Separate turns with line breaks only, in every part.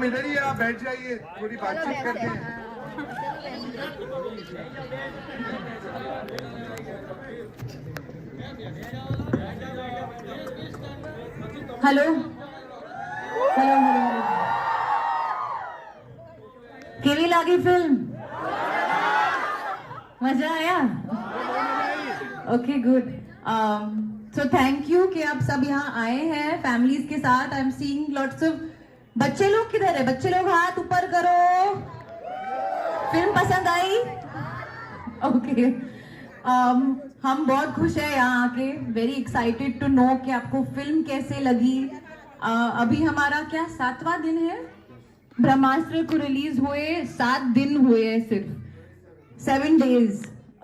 इधर ही आप बैठ जाइए, थोड़ी बातचीत करते हैं।
हेलो हेलो हेलो, केवी लागी फिल्म? मजा आया? Okay good. So thank you कि आप सब यहाँ आए हैं फैमिलीज के साथ। I am seeing lots of बच्चे लोग। किधर है बच्चे लोग? हाथ ऊपर करो। फिल्म पसंद आई? ओके। हम बहुत खुश है यहाँ आके। वेरी एक्साइटेड टू नो कि आपको फिल्म कैसे लगी। अभी हमारा क्या 7वां दिन है ब्रह्मास्त्र को रिलीज हुए। 7 दिन हुए सिर्फ, 7 days,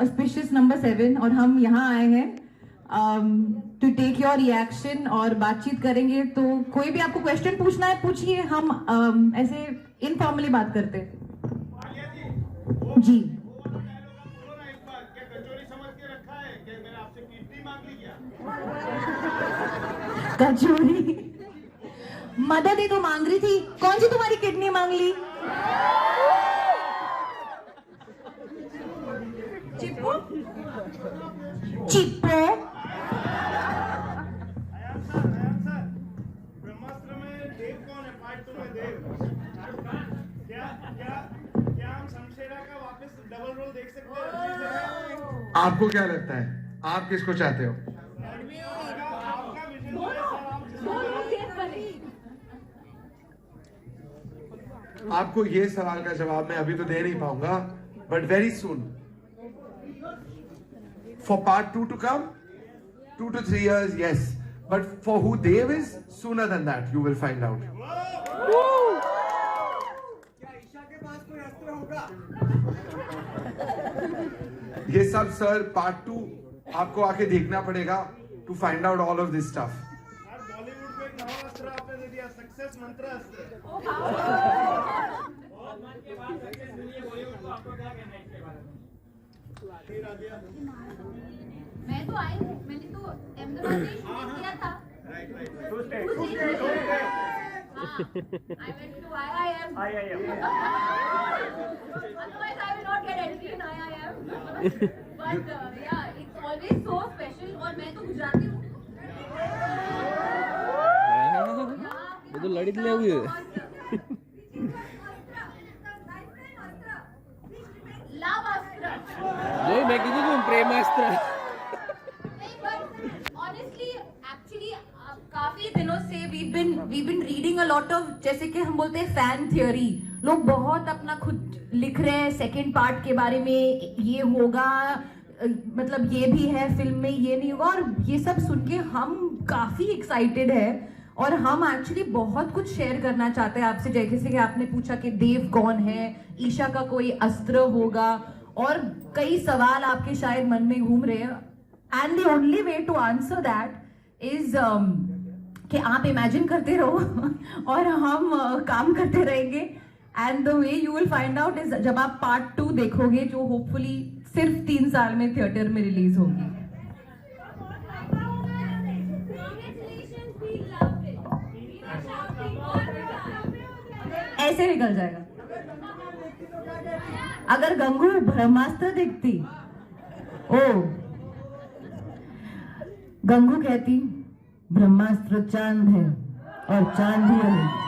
ऑस्पिशियस नंबर 7। और हम यहाँ आए हैं टू टेक योर रिएक्शन और बातचीत करेंगे। तो कोई भी आपको क्वेश्चन पूछना है पूछिए। हम ऐसे इनफॉर्मली बात करते हैं जी। कचोरी मदद ही तो मांग रही थी। कौन सी तुम्हारी किडनी मांग ली? चिप्पो चिप्पो।
ब्रह्मास्त्र में देव कौन है? पार्ट 2 में देव क्या हम शमशेरा का वापस डबल रोल देख सकते हैं?
आपको क्या लगता है, आप किसको चाहते हो? आपको ये सवाल का जवाब मैं अभी तो दे नहीं पाऊंगा, but very soon for part 2 to come, 2 to 3 years, yes, but for who Dev is, sooner than that you will find out.
क्या ईशा के पास कोई अस्त्र होगा?
ये सब सर पार्ट 2 आपको आके देखना पड़ेगा to find out all of this stuff.
Bollywood को एक नया अस्त्र आपने दे दिया, सक्सेस मंत्र अस्त्र।
मैं तो आई हूँ, मैंने तो अहमदाबाद में शूटिंग किया था। I went to IIM. Otherwise, I will not get entry in IIM. But yeah, it's always so special. और मैं तो गुजराती हूँ।
वो तो लड़ी ले हुई है।
लावास्त्र।
नहीं, मैं किसी को प्रेमास्त्र।
Honestly, actually, काफी दिनों से we've been reading a lot of, जैसे कि हम बोलते हैं फैन थियोरी। लोग बहुत अपना खुद लिख रहे हैं सेकेंड पार्ट के बारे में, ये होगा, मतलब ये भी है फिल्म में, ये नहीं होगा। और ये सब सुन के हम काफी एक्साइटेड है और हम एक्चुअली बहुत कुछ शेयर करना चाहते हैं आपसे। जैसे कि आपने पूछा कि देव कौन है, ईशा का कोई अस्त्र होगा, और कई सवाल आपके शायद मन में घूम रहे हैं। And the only way to answer that is कि आप इमेजिन करते रहो और हम काम करते रहेंगे। And the way you will find out is जब आप पार्ट 2 देखोगे, जो होपफुली सिर्फ 3 साल में थिएटर में रिलीज होगी। ऐसे निकल जाएगा। अगर गंगू ब्रह्मास्त्र देखती, ओ गंगू कहती ब्रह्मास्त्र चांद है और चांद ही है।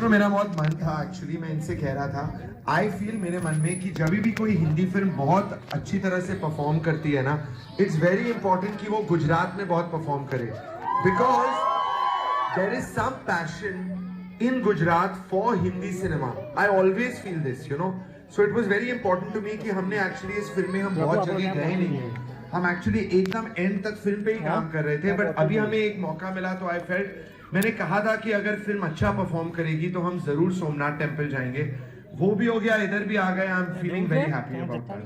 मेरा बहुत मन था एक्चुअली, मैं इनसे कह रहा था, आई फील मेरे मन में कि जब भी कोई हिंदी फिल्म बहुत अच्छी तरह से परफॉर्म करती है ना, इट्स वेरी इंपॉर्टेंट कि वो गुजरात में बहुत परफॉर्म करे, because there is some passion in Gujarat for Hindi cinema. I always feel this, you know. So it was very important to me कि हमने एक्चुअली इस फिल्म में हम बहुत जगह गए नहीं हैं, हम एक्चुअली एकदम एंड तक फिल्म पे ही काम कर रहे थे, बट अभी हमें एक मौका मिला तो आई फेल्ट, मैंने कहा था कि अगर फिल्म अच्छा परफॉर्म करेगी तो हम जरूर सोमनाथ टेम्पल जाएंगे। वो भी हो गया, इधर भी आ गए। I am feeling very happy about that.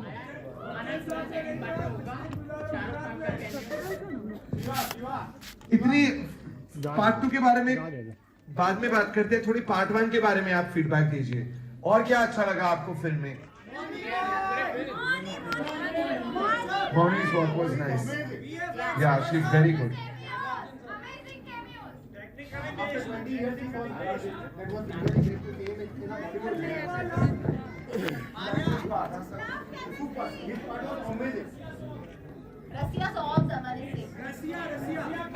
इतनी पार्ट 2 के बारे में बाद में बात करते हैं, थोड़ी पार्ट 1 के बारे में आप फीडबैक दीजिए। और क्या अच्छा लगा आपको फिल्म में? Moni's work was nice. Yeah, she's very good.
Andy Gardy for that was really great to see him in a Bollywood. Super. His part was amazing.
Russia's all amazing.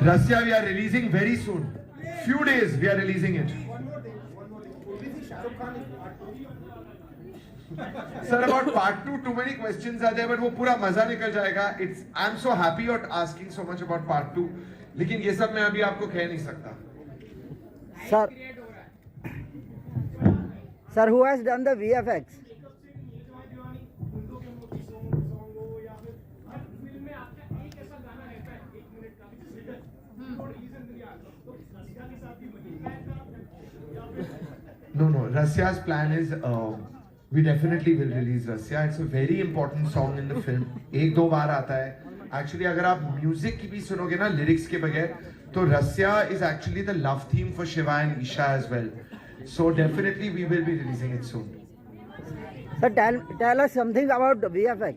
Rasya, we are releasing very soon. Few days we are releasing it.
One more thing. Could we see Shah Rukh Khan in part 2?
Sir, about part 2, too many questions are there, but वो पूरा मजा निकल जाएगा. I'm so happy you're asking so much about part 2. लेकिन ये सब मैं अभी आपको कह नहीं सकता.
Sir, who has done the VFX?
No. Rasya's plan is we definitely will release Rasya. It's a very important song in the film. एक दो बार आता है. Actually, अगर आप म्यूजिक की भी सुनोगे ना लिरिक्स के बगैर, तो Rasya is actually the love theme for Shiva and Isha as well. So definitely we will be releasing it soon.
Sir, tell us something about the VFX.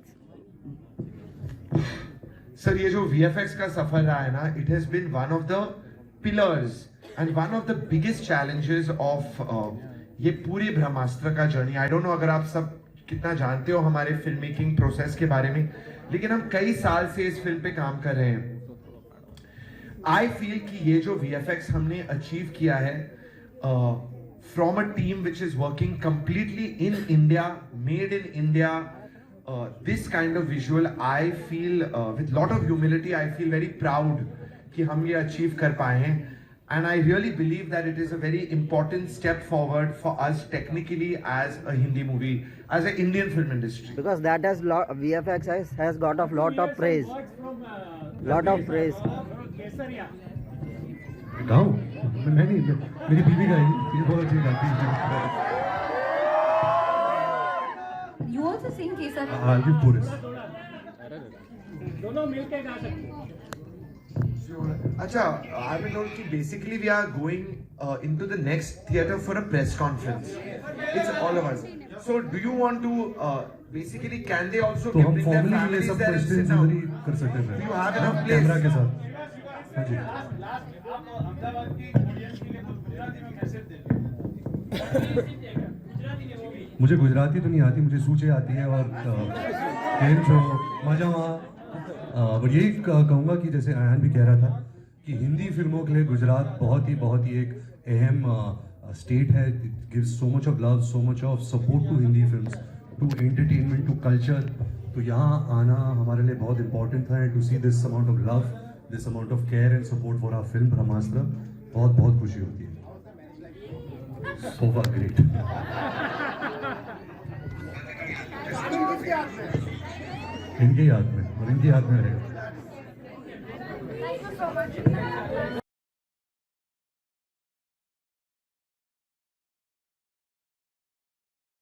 Sir, ये जो VFX का सफर रहा है ना, it has been one of the pillars and one of the biggest challenges of ये पूरी ब्रह्मास्त्र का journey. I don't know अगर आप सब कितना जानते हो हमारे फिल्म मेकिंग प्रोसेस के बारे में, लेकिन हम कई साल से इस फिल्म पे काम कर रहे हैं. आई फील कि ये जो VFX हमने अचीव किया है from a team which is working completely in India, made in India, this kind of visual, I feel with lot of humility, I feel very proud कि हम ये achieve कर पाए हैं. And I really believe that it is a very important step forward for us technically as a Hindi movie, as an Indian film industry.
Because that has VFX has got a lot of praise. Lot of praise.
Kesaria.
गाऊं? मैं नहीं, मेरी बीवी गाई, ये बहुत अच्छी गाती है.
You also sing Kesar?
I'll give chorus.
दोनों मिलके गा सकते हैं.
अच्छा, I will note कि basically we are going into the next theatre for a press conference. It's all of us. So do you want to basically can they also
तो हम
bring their
formally ये
families
सब
there and sit
questions
down?
इधर ही कर सकते हैं.
Do you have enough place?
Camera के साथ. हाँ जी.
अहमदाबाद की ऑडियंस के लिए गुजराती में कैसे देते हैं?
मुझे गुजराती तो नहीं आती, मुझे सूचे आती है और केम छो मजा वहाँ. बट यही कहूँगा कि जैसे आयन भी कह रहा था कि हिंदी फिल्मों के लिए गुजरात बहुत ही एक अहम स्टेट है. It gives so much of love, so much of support to Hindi films, to entertainment, to culture. तो यहाँ आना हमारे लिए बहुत इंपॉर्टेंट था. And to see this amount of love, this amount of care and support for our film Brahmastra, बहुत खुशी होती है. So far great. इनके याद में और इनकी याद में रहेगा.